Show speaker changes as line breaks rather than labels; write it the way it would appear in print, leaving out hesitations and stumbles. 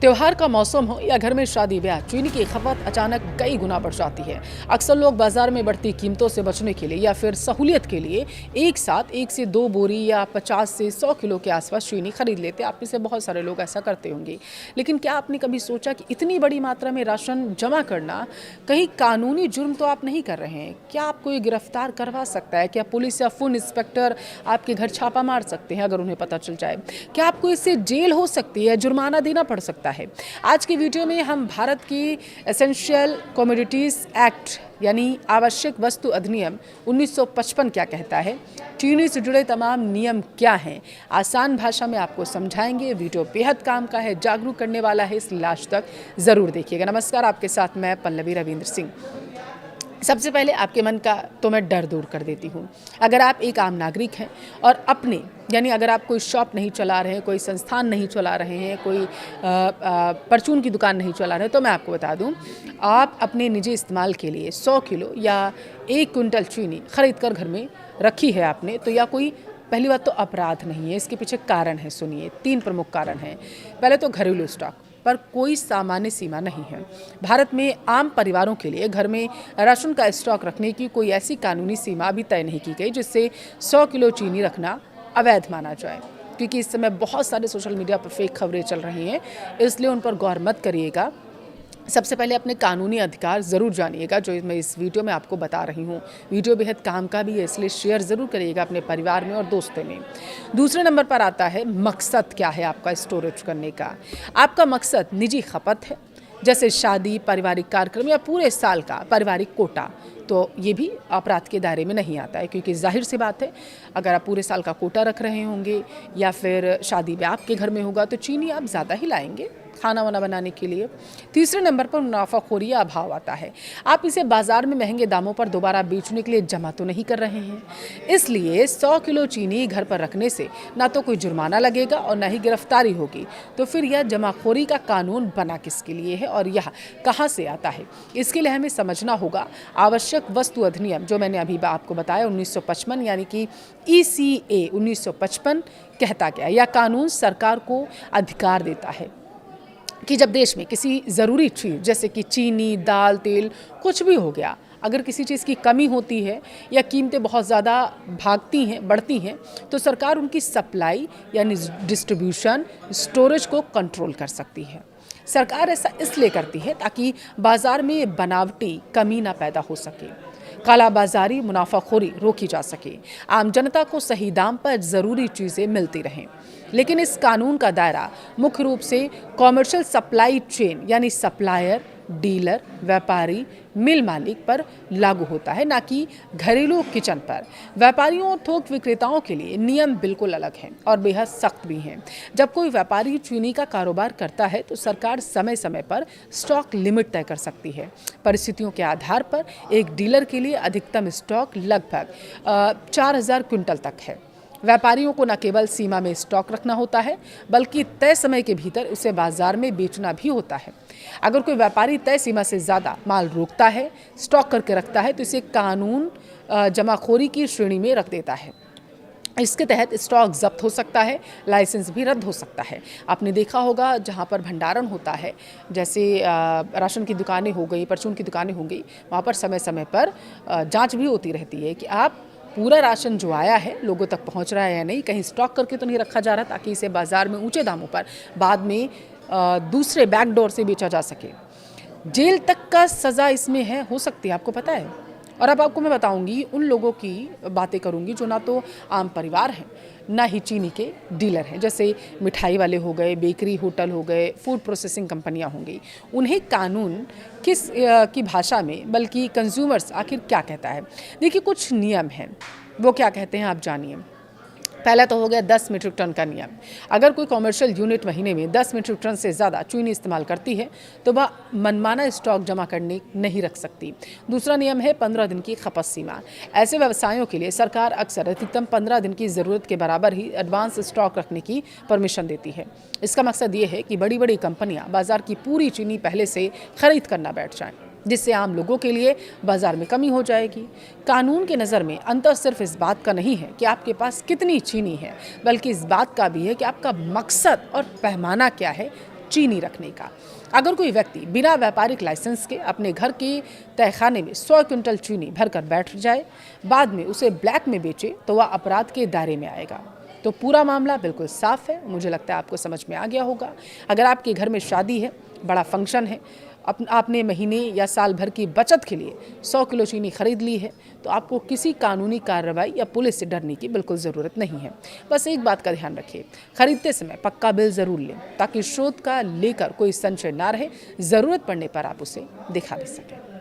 त्योहार का मौसम हो या घर में शादी ब्याह, चीनी की खपत अचानक कई गुना बढ़ जाती है। अक्सर लोग बाजार में बढ़ती कीमतों से बचने के लिए या फिर सहूलियत के लिए एक साथ 1 से 2 बोरी या 50 से 100 किलो के आसपास चीनी खरीद लेते हैं। आप में से बहुत सारे लोग ऐसा करते होंगे। लेकिन क्या आपने कभी सोचा कि इतनी बड़ी मात्रा में राशन जमा करना कहीं कानूनी जुर्म तो आप नहीं कर रहे हैं? क्या आपको ये गिरफ्तार करवा सकता है? क्या पुलिस या फूड इंस्पेक्टर आपके घर छापा मार सकते हैं अगर उन्हें पता चल जाए? क्या आपको इससे जेल हो सकती है, जुर्माना देना पड़ सकता है? आज की वीडियो में हम भारत की एसेंशियल कमोडिटीज़ एक्ट यानी आवश्यक वस्तु अधिनियम 1955 क्या कहता है, चीनी से जुड़े तमाम नियम क्या हैं, आसान भाषा में आपको समझाएंगे। वीडियो बेहद काम का है, जागरूक करने वाला है, इसलिए लास्ट तक ज़रूर देखिएगा। नमस्कार, आपके साथ मैं पल्लवी रविंद्र सिंह। सबसे पहले आपके मन का तो मैं डर दूर कर देती हूँ। अगर आप एक आम नागरिक हैं और अपने यानी अगर आप कोई शॉप नहीं चला रहे हैं, कोई संस्थान नहीं चला रहे हैं, कोई परचून की दुकान नहीं चला रहे हैं, तो मैं आपको बता दूं, आप अपने निजी इस्तेमाल के लिए 100 किलो या 1 क्विंटल चीनी खरीद कर घर में रखी है आपने, तो या कोई पहली बात तो अपराध नहीं है। इसके पीछे कारण है, सुनिए, 3 प्रमुख कारण हैं। पहले तो घरेलू स्टॉक पर कोई सामान्य सीमा नहीं है। भारत में आम परिवारों के लिए घर में राशन का स्टॉक रखने की कोई ऐसी कानूनी सीमा अभी तय नहीं की गई जिससे 100 किलो चीनी रखना अवैध माना जाए, क्योंकि इस समय बहुत सारे सोशल मीडिया पर फेक खबरें चल रही हैं, इसलिए उन पर गौर मत करिएगा। सबसे पहले अपने कानूनी अधिकार ज़रूर जानिएगा, जो मैं इस वीडियो में आपको बता रही हूँ। वीडियो बेहद काम का भी है, इसलिए शेयर ज़रूर करिएगा अपने परिवार में और दोस्तों में। दूसरे नंबर पर आता है मकसद क्या है आपका स्टोरेज करने का। आपका मकसद निजी खपत है, जैसे शादी, पारिवारिक कार्यक्रम या पूरे साल का पारिवारिक कोटा, तो ये भी अपराध के दायरे में नहीं आता है, क्योंकि जाहिर सी बात है अगर आप पूरे साल का कोटा रख रहे होंगे या फिर शादी ब्याह आपके घर में होगा तो चीनी आप ज़्यादा ही लाएंगे खाना वाना बनाने के लिए। तीसरे नंबर पर मुनाफाखोरी या अभाव आता है। आप इसे बाजार में महंगे दामों पर दोबारा बेचने के लिए जमा तो नहीं कर रहे हैं, इसलिए 100 किलो चीनी घर पर रखने से ना तो कोई जुर्माना लगेगा और ना ही गिरफ्तारी होगी। तो फिर यह जमाखोरी का कानून बना किसके लिए है और यह कहाँ से आता है? इसके लिए हमें समझना होगा आवश्यक वस्तु अधिनियम, जो मैंने अभी आपको बताया 1955 यानी कि ECA 1955 कहता क्या है। यह कानून सरकार को अधिकार देता है कि जब देश में किसी ज़रूरी चीज़ जैसे कि चीनी, दाल, तेल कुछ भी हो गया, अगर किसी चीज़ की कमी होती है या कीमतें बहुत ज़्यादा भागती हैं, बढ़ती हैं, तो सरकार उनकी सप्लाई यानी डिस्ट्रीब्यूशन, स्टोरेज को कंट्रोल कर सकती है। सरकार ऐसा इसलिए करती है ताकि बाज़ार में बनावटी कमी ना पैदा हो सके, कालाबाजारी, मुनाफाखोरी रोकी जा सके, आम जनता को सही दाम पर ज़रूरी चीज़ें मिलती रहें। लेकिन इस कानून का दायरा मुख्य रूप से कॉमर्शियल सप्लाई चेन यानी सप्लायर, डीलर, व्यापारी, मिल मालिक पर लागू होता है, ना कि घरेलू किचन पर। व्यापारियों और थोक विक्रेताओं के लिए नियम बिल्कुल अलग हैं और बेहद सख्त भी हैं। जब कोई व्यापारी चीनी का कारोबार करता है तो सरकार समय समय पर स्टॉक लिमिट तय कर सकती है। परिस्थितियों के आधार पर एक डीलर के लिए अधिकतम स्टॉक लगभग 4000 क्विंटल तक है। व्यापारियों को न केवल सीमा में स्टॉक रखना होता है, बल्कि तय समय के भीतर उसे बाजार में बेचना भी होता है। अगर कोई व्यापारी तय सीमा से ज़्यादा माल रोकता है, स्टॉक करके रखता है, तो इसे कानून जमाखोरी की श्रेणी में रख देता है। इसके तहत स्टॉक जब्त हो सकता है, लाइसेंस भी रद्द हो सकता है। आपने देखा होगा जहाँ पर भंडारण होता है, जैसे राशन की दुकानें हो गई, परचून की दुकानें हो गई, वहाँ पर समय समय पर जाँच भी होती रहती है कि आप पूरा राशन जो आया है लोगों तक पहुंच रहा है या नहीं, कहीं स्टॉक करके तो नहीं रखा जा रहा, ताकि इसे बाज़ार में ऊंचे दामों पर बाद में दूसरे बैकडोर से बेचा जा सके। जेल तक का सज़ा इसमें है, हो सकती है, आपको पता है। और अब आपको मैं बताऊंगी, उन लोगों की बातें करूंगी जो ना तो आम परिवार हैं, ना ही चीनी के डीलर हैं, जैसे मिठाई वाले हो गए, बेकरी, होटल हो गए, फूड प्रोसेसिंग कंपनियां होंगी। उन्हें कानून किस की भाषा में, बल्कि कंज्यूमर्स आखिर क्या कहता है। देखिए, कुछ नियम हैं, वो क्या कहते हैं आप जानिए। पहला तो हो गया 10 मीट्रिक टन का नियम। अगर कोई कॉमर्शियल यूनिट महीने में 10 मीट्रिक टन से ज़्यादा चीनी इस्तेमाल करती है तो वह मनमाना स्टॉक जमा करने नहीं रख सकती। दूसरा नियम है 15 दिन की खपत सीमा। ऐसे व्यवसायों के लिए सरकार अक्सर अधिकतम 15 दिन की ज़रूरत के बराबर ही एडवांस स्टॉक रखने की परमिशन देती है। इसका मकसद ये है कि बड़ी बड़ी कंपनियाँ बाज़ार की पूरी चीनी पहले से खरीद करना बैठ जाएँ, जिससे आम लोगों के लिए बाजार में कमी हो जाएगी। कानून की नज़र में अंतर सिर्फ इस बात का नहीं है कि आपके पास कितनी चीनी है, बल्कि इस बात का भी है कि आपका मकसद और पैमाना क्या है चीनी रखने का। अगर कोई व्यक्ति बिना व्यापारिक लाइसेंस के अपने घर के तहखाने में 100 क्विंटल चीनी भरकर बैठ जाए, बाद में उसे ब्लैक में बेचे, तो वह अपराध के दायरे में आएगा। तो पूरा मामला बिल्कुल साफ है, मुझे लगता है आपको समझ में आ गया होगा। अगर आपके घर में शादी है, बड़ा फंक्शन है, आपने महीने या साल भर की बचत के लिए 100 किलो चीनी खरीद ली है, तो आपको किसी कानूनी कार्रवाई या पुलिस से डरने की बिल्कुल ज़रूरत नहीं है। बस एक बात का ध्यान रखिए, खरीदते समय पक्का बिल ज़रूर लें, ताकि स्रोत का लेकर कोई संशय ना रहे, ज़रूरत पड़ने पर आप उसे दिखा भी सकें।